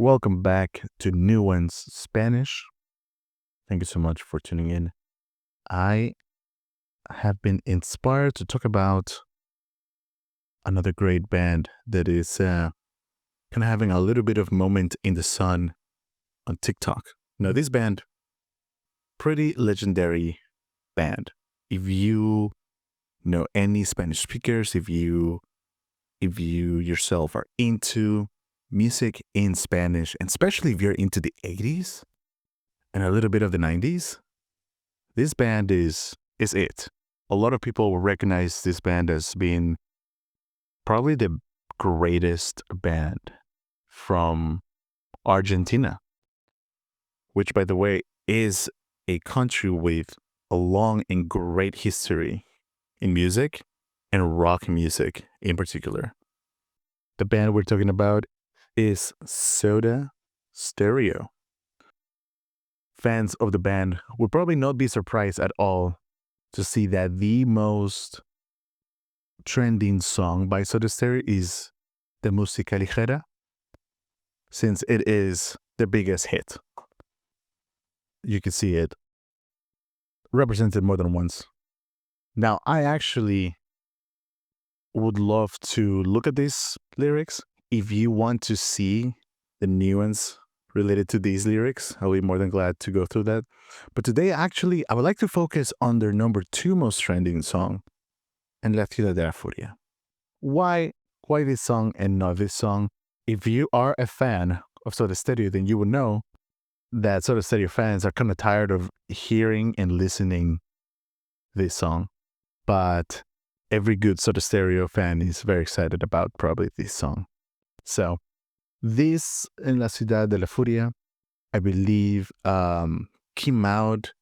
Welcome back to Nuance Spanish. Thank you so much for tuning in. I have been inspired to talk about another great band that is kind of having a little bit of moment in the sun on TikTok. Now, this band, pretty legendary band. If you know any Spanish speakers, if you yourself are into music in Spanish, and especially if you're into the 80s and a little bit of the 90s, this band is it. A lot of people will recognize this band as being probably the greatest band from Argentina, which, by the way, is a country with a long and great history in music and rock music in particular. The band we're talking about is Soda Stereo. Fans of the band would probably not be surprised at all to see that the most trending song by Soda Stereo is the Música Ligera, since it is their biggest hit. You can see it represented more than once. Now, I actually would love to look at these lyrics. If you want to see the nuance related to these lyrics, I'll be more than glad to go through that. But today, actually, I would like to focus on their number 2 most trending song, En la Ciudad de la Furia. Why this song and not this song? If you are a fan of Soda Stereo, then you will know that Soda Stereo fans are kind of tired of hearing and listening this song. But every good Soda Stereo fan is very excited about probably this song. So this En la Ciudad de la Furia, I believe, came out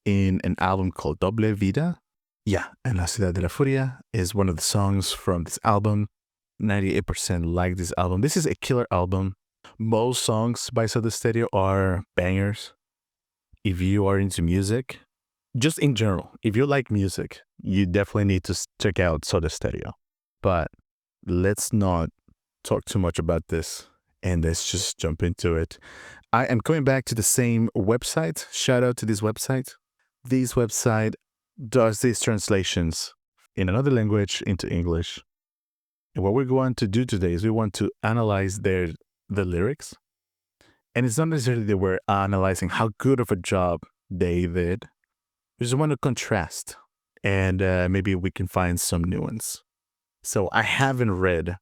in an album called Doble Vida. Yeah, En la Ciudad de la Furia is one of the songs from this album. 98% like this album. This is a killer album. Most songs by Soda Stereo are bangers. If you are into music, just in general, if you like music, you definitely need to check out Soda Stereo. But let's not talk too much about this and let's just jump into it. I am coming back to the same website. Shout out to this website. This website does these translations in another language into English. And what we're going to do today is we want to analyze the lyrics. And it's not necessarily that we're analyzing how good of a job they did. We just want to contrast and maybe we can find some nuance. So I haven't read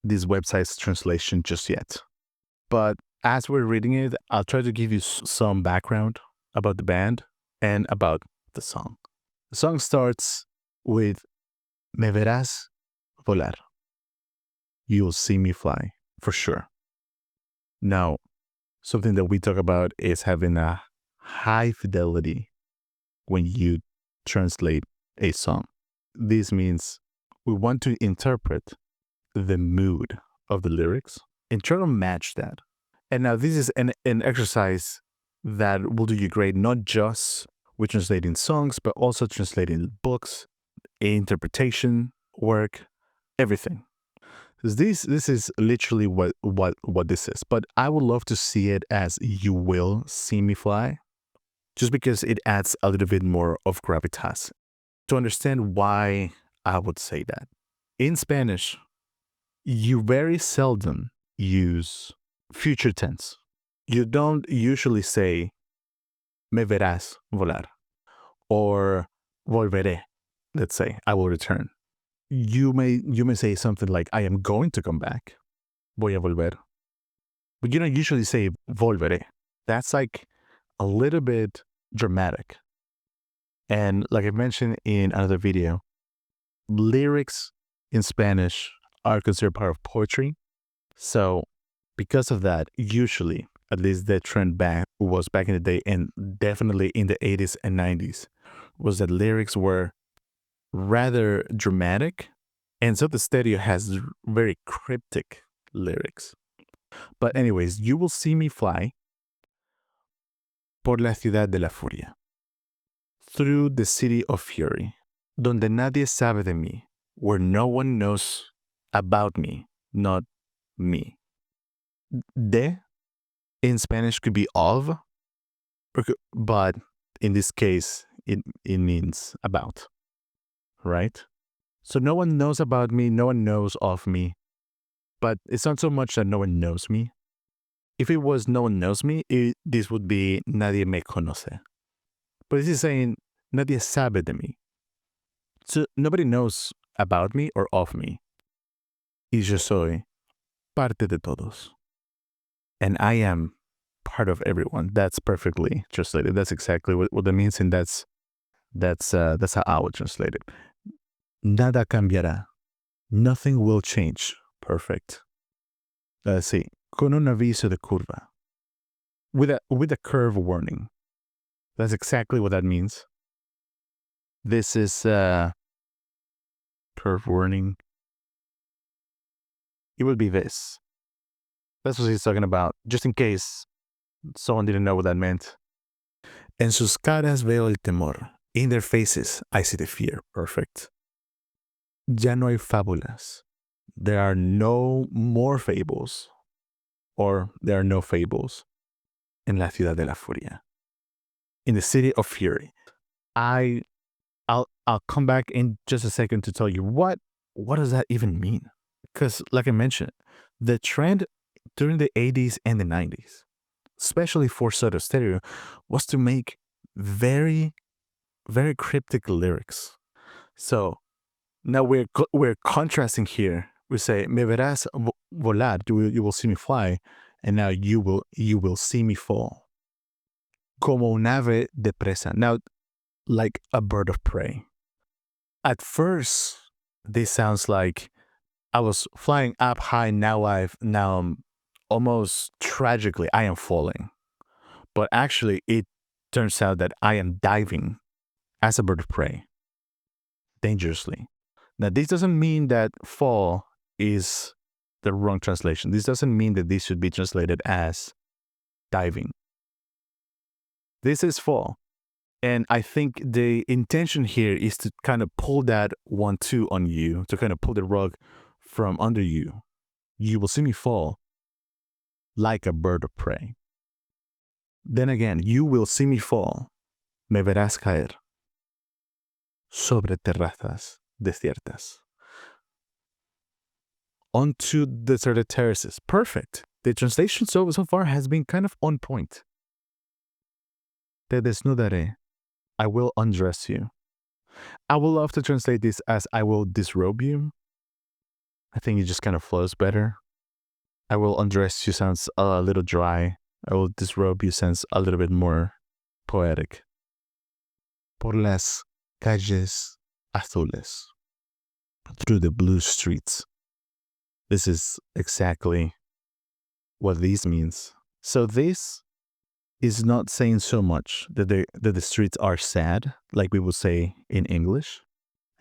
this website's translation just yet. But as we're reading it, I'll try to give you some background about the band and about the song. The song starts with Me verás volar. You'll see me fly, for sure. Now, something that we talk about is having a high fidelity when you translate a song. This means we want to interpret the mood of the lyrics and try to match that. And now this is an exercise that will do you great, not just with translating songs, but also translating books, interpretation, work, everything. This is literally what this is. But I would love to see it as You Will See Me Fly, just because it adds a little bit more of gravitas. To understand why I would say that. In Spanish, you very seldom use future tense. You don't usually say Me verás volar or volveré. Let's say I will return. You may say something like I am going to come back. Voy a volver. But you don't usually say volveré. That's like a little bit dramatic. And like I mentioned in another video, lyrics in Spanish are considered part of poetry. So because of that, usually, at least the trend was back in the day and definitely in the 80s and 90s, was that lyrics were rather dramatic. And so the Stereo has very cryptic lyrics. But anyways, you will see me fly por la ciudad de la furia, through the city of fury, donde nadie sabe de mí, where no one knows about me, not me. de in Spanish could be of, but in this case, it means about, right? So no one knows about me, no one knows of me, but it's not so much that no one knows me. If it was no one knows me, this would be nadie me conoce. But this is saying nadie sabe de mí. So nobody knows about me or of me. Y yo soy parte de todos. And I am part of everyone. That's perfectly translated. That's exactly what that means, and that's how I would translate it. Nada cambiará. Nothing will change. Perfect. Let's see. Con un aviso de curva. With a curve warning. That's exactly what that means. This is curve warning. It would be this. That's what he's talking about, just in case someone didn't know what that meant. En sus caras veo el temor. In their faces, I see the fear. Perfect. Ya no hay fábulas. There are no more fables. Or there are no fables en la ciudad de la furia. In the city of fury. I'll come back in just a second to tell you what does that even mean? Because like I mentioned, the trend during the 80s and the 90s, especially for Soda Stereo, was to make very, very cryptic lyrics. So now we're contrasting here. We say, me verás volar, you will see me fly, and now you will see me fall. Como un ave de presa. Now, like a bird of prey. At first, this sounds like I was flying up high. Now I'm almost tragically I am falling. But actually, it turns out that I am diving as a bird of prey, dangerously. Now, this doesn't mean that fall is the wrong translation. This doesn't mean that this should be translated as diving. This is fall. And I think the intention here is to kind of pull that 1-2 on you, to kind of pull the rug from under you. You will see me fall like a bird of prey. Then again, you will see me fall. Me verás caer sobre terrazas desiertas. Onto deserted terraces. Perfect. The translation so far has been kind of on point. Te desnudaré. I will undress you. I would love to translate this as I will disrobe you. I think it just kind of flows better. I will undress you sounds a little dry. I will disrobe you sounds a little bit more poetic. Por las calles azules. Through the blue streets. This is exactly what this means. So this is not saying so much that the streets are sad, like we would say in English.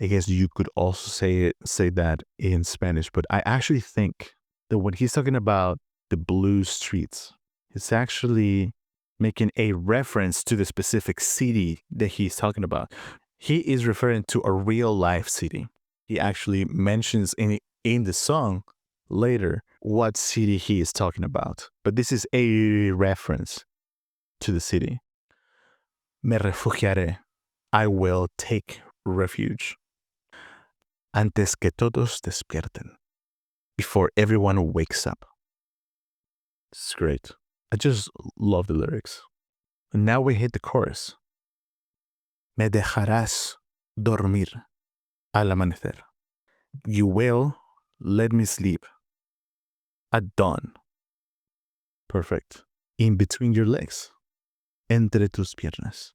I guess you could also say that in Spanish, but I actually think that when he's talking about the blue streets, it's actually making a reference to the specific city that he's talking about. He is referring to a real life city. He actually mentions in the song later what city he is talking about, but this is a reference to the city. Me refugiaré. I will take refuge. Antes que todos despierten. Before everyone wakes up. It's great. I just love the lyrics. And now we hit the chorus. Me dejarás dormir al amanecer. You will let me sleep at dawn. Perfect. In between your legs. Entre tus piernas.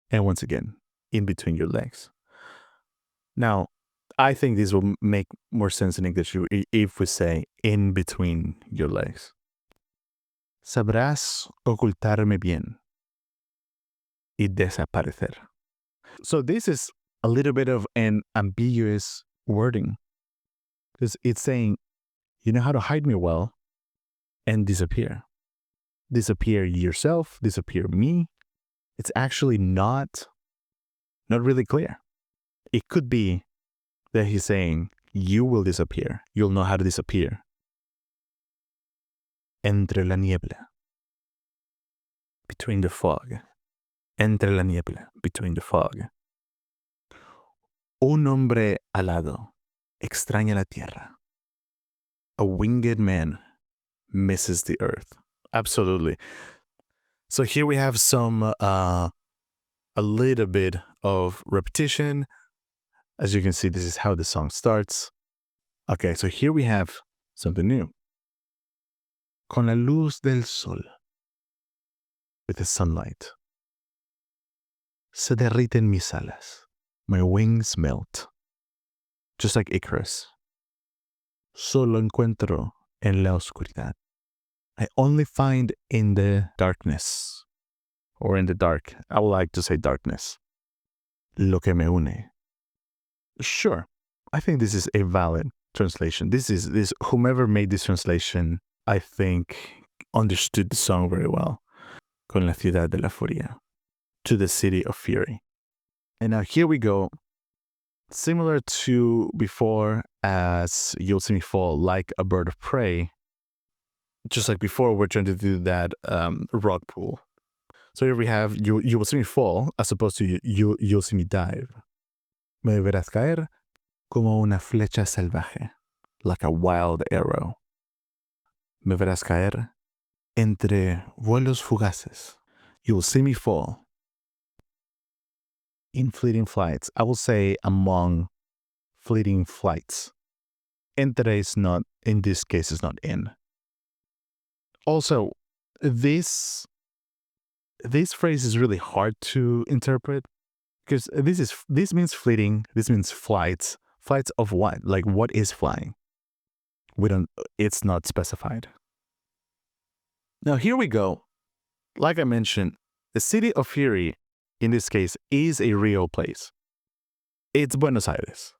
And once again, in between your legs. Now, I think this will make more sense in English if we say in between your legs. Sabrás ocultarme bien y desaparecer. So this is a little bit of an ambiguous wording because it's saying, you know how to hide me well and disappear. Disappear yourself, disappear me. It's actually not really clear. It could be that he's saying, you will disappear. You'll know how to disappear. entre la niebla, between the fog. Entre la niebla, between the fog. Un hombre alado extraña la tierra. A winged man misses the earth. Absolutely. So here we have a little bit of repetition. As you can see, this is how the song starts. Okay, so here we have something new. Con la luz del sol, with the sunlight, se derriten mis alas. My wings melt. Just like Icarus. Solo encuentro en la oscuridad. I only find in the darkness, or in the dark. I would like to say darkness. Lo que me une. Sure, I think this is a valid translation. This whomever made this translation, I think, understood the song very well. Con la ciudad de la furia, to the city of fury. And now here we go. Similar to before, as You'll See Me Fall, like a bird of prey. Just like before, we're trying to do that rock pool. So here we have you will see me fall, as opposed to you'll see me dive. Me verás caer como una flecha salvaje, like a wild arrow. Me verás caer entre vuelos fugaces. You will see me fall in fleeting flights. I will say among fleeting flights. Entre is not, in this case, is not in. Also, this phrase is really hard to interpret because this means fleeting. This means flights. Flights of what? Like, what is flying? It's not specified. Now, here we go. Like I mentioned, the city of fury, in this case, is a real place. It's Buenos Aires.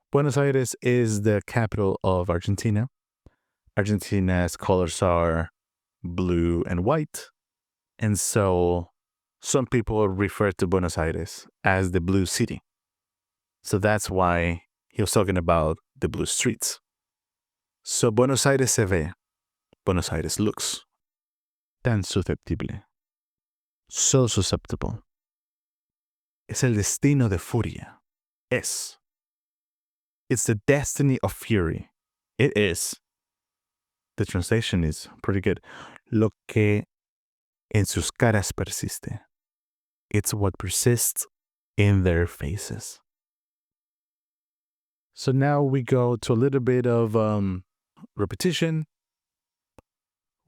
Buenos Aires is the capital of Argentina. Argentina's colors are blue and white. And so some people refer to Buenos Aires as the blue city. So that's why he was talking about the blue streets. So Buenos Aires se ve. Buenos Aires looks. Tan susceptible. So susceptible. Es el destino de furia. Es. It's the destiny of fury. It is. The translation is pretty good. Lo que en sus caras persiste. It's what persists in their faces. So now we go to a little bit of repetition.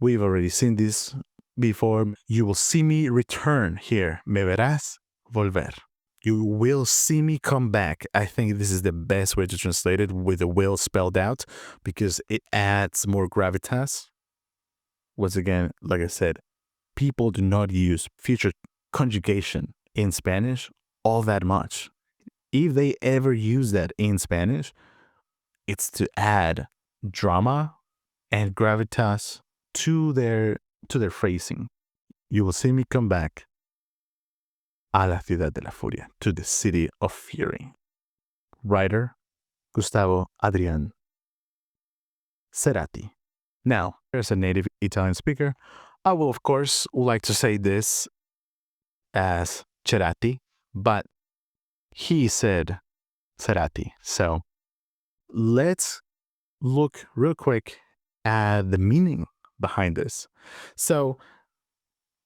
We've already seen this before. You will see me return here. Me verás volver. You will see me come back. I think this is the best way to translate it, with the will spelled out, because it adds more gravitas. Once again, like I said, people do not use future conjugation in Spanish all that much. If they ever use that in Spanish, it's to add drama and gravitas to their phrasing. You will see me come back a la ciudad de la furia, to the city of fury. Writer, Gustavo Adrian Cerati. Now, as a native Italian speaker, I will, of course, like to say this as Cerati, but he said Cerati. So let's look real quick at the meaning behind this. So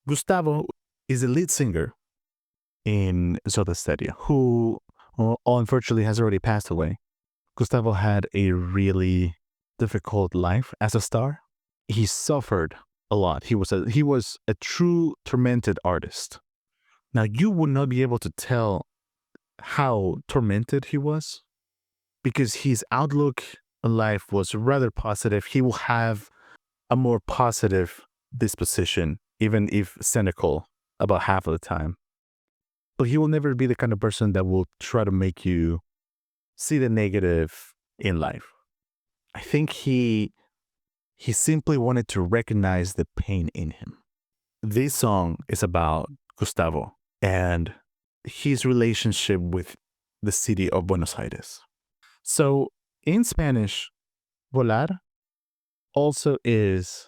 Gustavo is the lead singer in Soda Stereo, who unfortunately has already passed away. Gustavo had a really difficult life as a star. He suffered a lot. He was a true tormented artist. Now, you would not be able to tell how tormented he was, because his outlook on life was rather positive. He will have a more positive disposition, even if cynical about half of the time. But he will never be the kind of person that will try to make you see the negative in life. I think he simply wanted to recognize the pain in him. This song is about Gustavo and his relationship with the city of Buenos Aires. So in Spanish, volar also is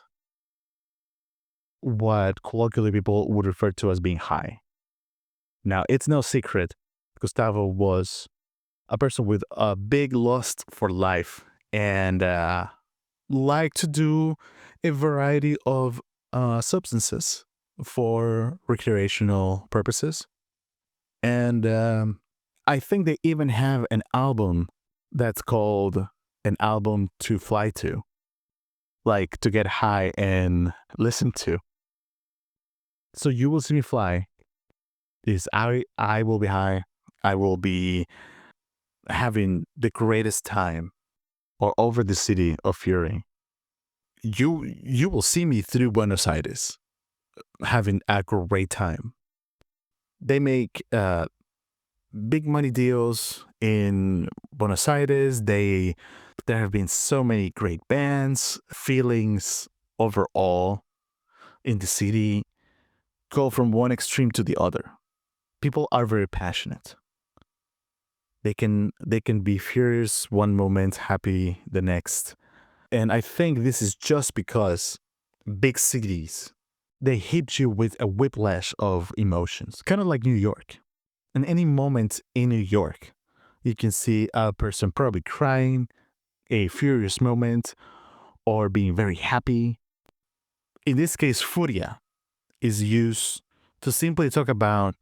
what colloquially people would refer to as being high. Now, it's no secret Gustavo was a person with a big lust for life and liked to do a variety of substances for recreational purposes. And I think they even have an album that's called An Album to Fly To, like to get high and listen to. So You Will See Me Fly is I will be high. I will be having the greatest time all over the city of Fury. You will see me through Buenos Aires having a great time. They make big money deals in Buenos Aires. There have been so many great bands. Feelings overall in the city go from one extreme to the other. People are very passionate. They can be furious one moment, happy the next. And I think this is just because big cities, they hit you with a whiplash of emotions, kind of like New York. In any moment in New York, you can see a person probably crying, a furious moment, or being very happy. In this case, furia is used to simply talk about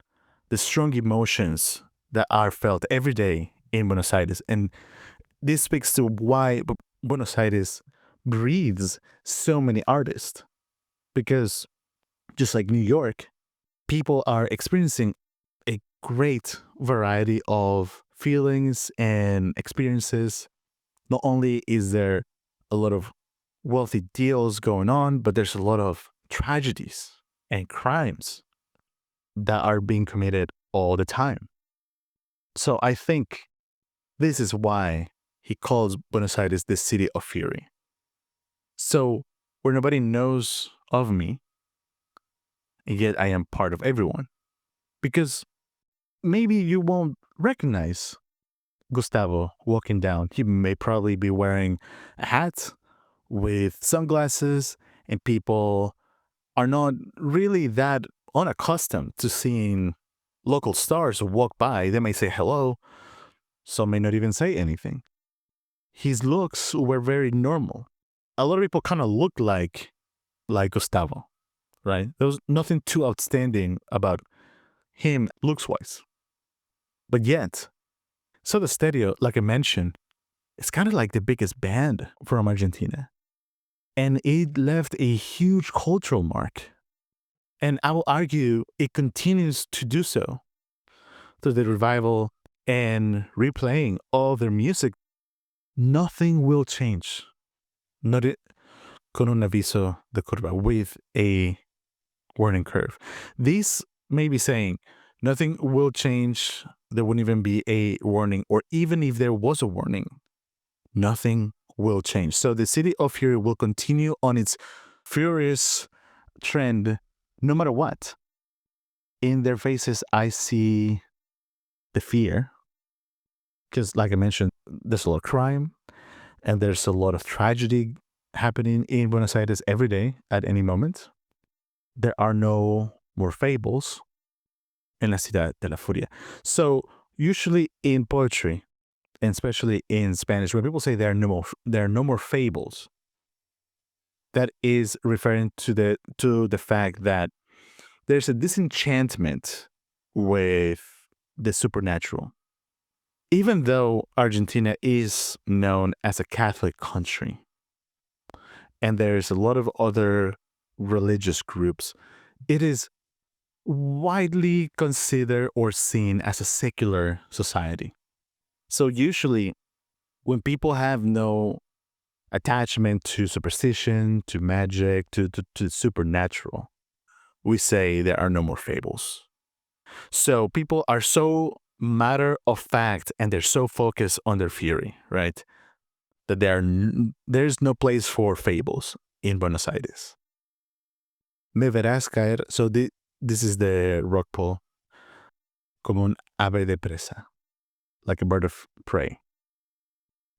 the strong emotions that are felt every day in Buenos Aires. And this speaks to why Buenos Aires breeds so many artists. Because just like New York, people are experiencing a great variety of feelings and experiences. Not only is there a lot of wealthy deals going on, but there's a lot of tragedies and crimes that are being committed all the time. So I think this is why he calls Buenos Aires the city of fury. So where nobody knows of me, and yet I am part of everyone. Because maybe you won't recognize Gustavo walking down. He may probably be wearing a hat with sunglasses, and people are not really that unaccustomed to seeing local stars walk by. They may say hello, some may not even say anything. His looks were very normal. A lot of people kind of looked like Gustavo, right? There was nothing too outstanding about him looks wise. But yet, Soda Stereo, like I mentioned, it's kind of like the biggest band from Argentina. And it left a huge cultural mark. And I will argue it continues to do so through the revival and replaying all their music. Nothing will change. Not it, con un aviso de curva, with a warning curve. These may be saying nothing will change. There wouldn't even be a warning, or even if there was a warning, nothing will change. So the city of Fury will continue on its furious trend no matter what. In their faces, I see the fear. Because, like I mentioned, there's a lot of crime and there's a lot of tragedy happening in Buenos Aires every day at any moment. There are no more fables en la ciudad de la furia. So, usually in poetry, and especially in Spanish, when people say there are no more fables, that is referring to the fact that there's a disenchantment with the supernatural. Even though Argentina is known as a Catholic country, and there's a lot of other religious groups, it is widely considered or seen as a secular society. So usually, when people have no attachment to superstition, to magic, to supernatural, we say there are no more fables. So people are so matter of fact and they're so focused on their fury, right? That there's no place for fables in Buenos Aires. Me verás caer. So this is the rock pool. Como un ave de presa, like a bird of prey.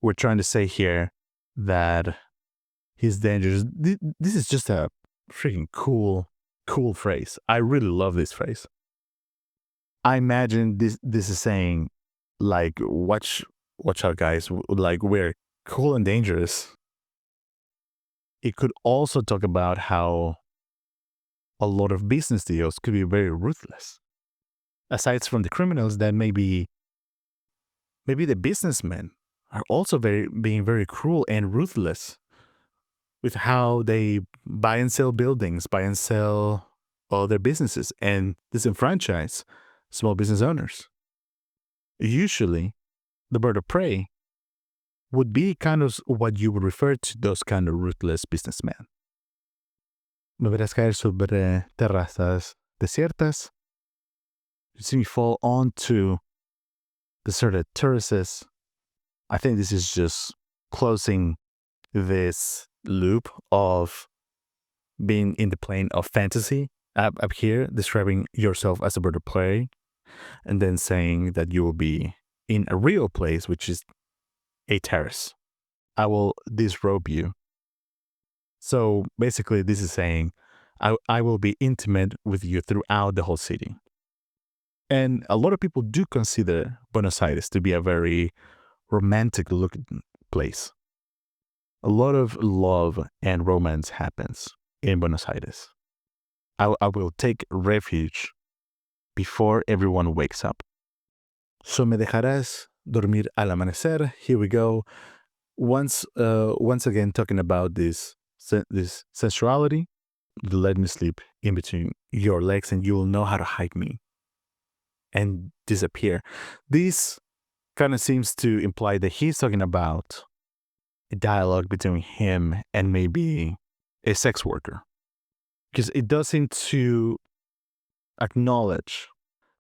We're trying to say here that he's dangerous. This is just a freaking cool phrase. I really love this phrase. I imagine this is saying, like, watch out, guys. Like, we're cool and dangerous. It could also talk about how a lot of business deals could be very ruthless. Aside from the criminals, that maybe the businessmen are also being very cruel and ruthless with how they buy and sell buildings, buy and sell all their businesses, and disenfranchise small business owners. Usually, the bird of prey would be kind of what you would refer to those kind of ruthless businessmen. Me verás caer sobre terrazas desiertas. You see me fall onto deserted terraces. I think this is just closing this loop of being in the plane of fantasy up here, describing yourself as a bird of prey, and then saying that you will be in a real place, which is a terrace. I will disrobe you. So basically, this is saying I will be intimate with you throughout the whole city. And a lot of people do consider Buenos Aires to be a very romantic looking place. A lot of love and romance happens in Buenos Aires. I will take refuge before everyone wakes up. So me dejarás dormir al amanecer. Here we go. Once again talking about this sensuality. Let me sleep in between your legs, and you will know how to hide me and disappear. This kind of seems to imply that he's talking about a dialogue between him and maybe a sex worker, because it does seem to acknowledge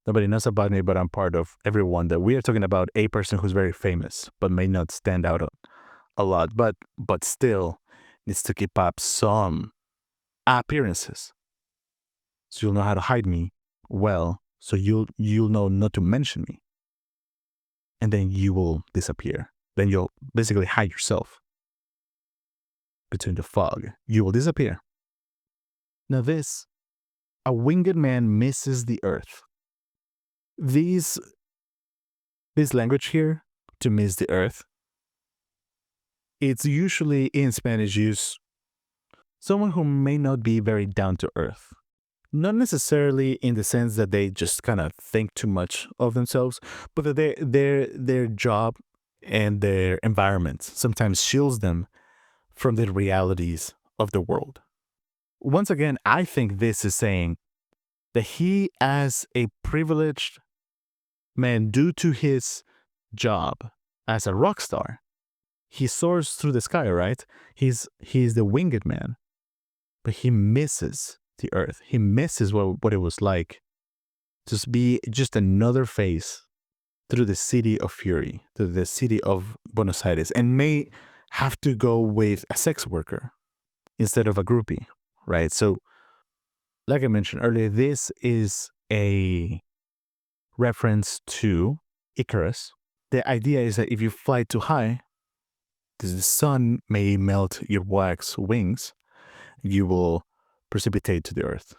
nobody knows about me, but I'm part of everyone. That we are talking about a person who's very famous, but may not stand out a lot, but still needs to keep up some appearances. So you'll know how to hide me well. So you'll know not to mention me, and then you will disappear. Then you'll basically hide yourself between the fog. You will disappear. Now this, a winged man misses the earth. This language here, to miss the earth, it's usually in Spanish use someone who may not be very down to earth. Not necessarily in the sense that they just kind of think too much of themselves, but that their job and their environment sometimes shields them from the realities of the world. Once again, I think this is saying that he, as a privileged man, due to his job as a rock star, he soars through the sky, right? He's the winged man, but he misses the earth. He misses what it was like to be just another face through the city of fury, to the city of Buenos Aires, and may have to go with a sex worker instead of a groupie, right? So, like I mentioned earlier, this is a reference to Icarus. The idea is that if you fly too high, because the sun may melt your wax wings, you will precipitate to the earth.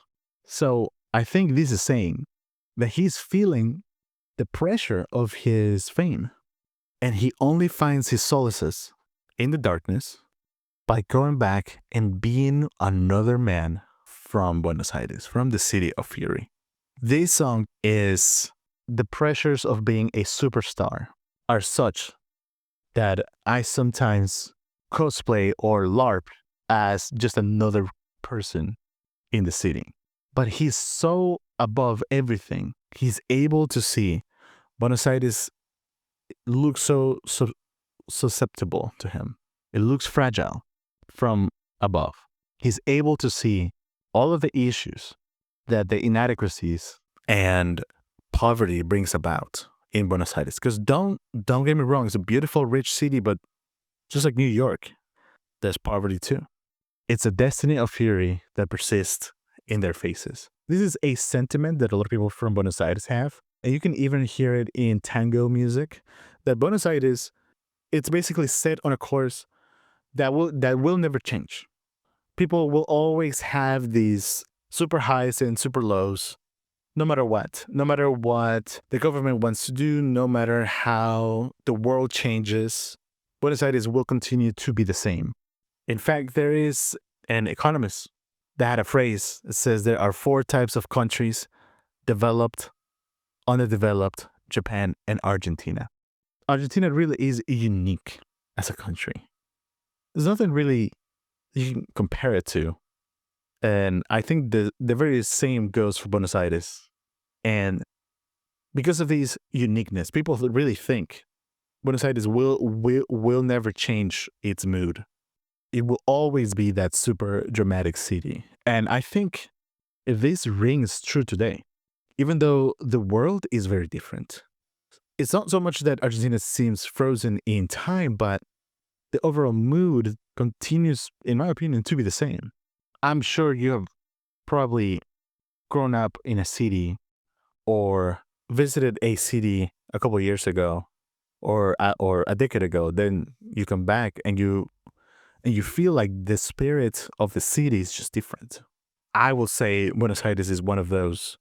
So I think this is saying that he's feeling the pressure of his fame, and he only finds his solaces in the darkness by going back and being another man from Buenos Aires, from the city of fury. This song is the pressures of being a superstar are such that I sometimes cosplay or LARP as just another person in the city. But he's so above everything. He's able to see Buenos Aires looks so susceptible to him. It looks fragile from above. He's able to see all of the issues that the inadequacies and poverty brings about in Buenos Aires. Because don't get me wrong, it's a beautiful, rich city, but just like New York, there's poverty too. It's a destiny of fury that persists in their faces. This is a sentiment that a lot of people from Buenos Aires have, and you can even hear it in tango music, that Buenos Aires, it's basically set on a course that will never change. People will always have these super highs and super lows, no matter what. No matter what the government wants to do, no matter how the world changes, Buenos Aires will continue to be the same. In fact, there is an economist that had a phrase that says there are 4 types of countries: developed, underdeveloped, Japan, and Argentina. Argentina really is unique as a country. There's nothing really you can compare it to. And I think the very same goes for Buenos Aires. And because of these uniqueness, people really think Buenos Aires will never change its mood. It will always be that super dramatic city. And I think this rings true today, even though the world is very different. It's not so much that Argentina seems frozen in time, but the overall mood continues, in my opinion, to be the same. I'm sure you have probably grown up in a city or visited a city a couple of years ago or a decade ago. Then you come back and you feel like the spirit of the city is just different. I will say Buenos Aires is one of those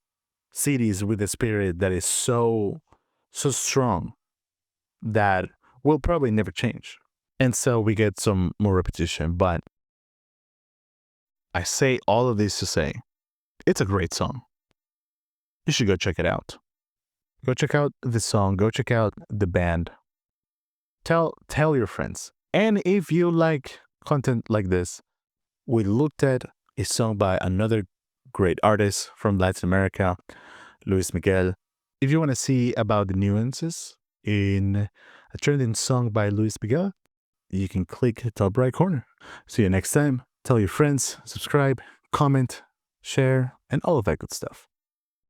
cities with a spirit that is so strong that will probably never change. And so we get some more repetition, but I say all of this to say it's a great song. You should go check it out. Go check out the song, go check out the band. Tell your friends. And if you like content like this, we looked at a song by another great artist from Latin America, Luis Miguel. If you want to see about the nuances in a trending song by Luis Miguel, you can click the top right corner. See you next time. Tell your friends, subscribe, comment, share, and all of that good stuff.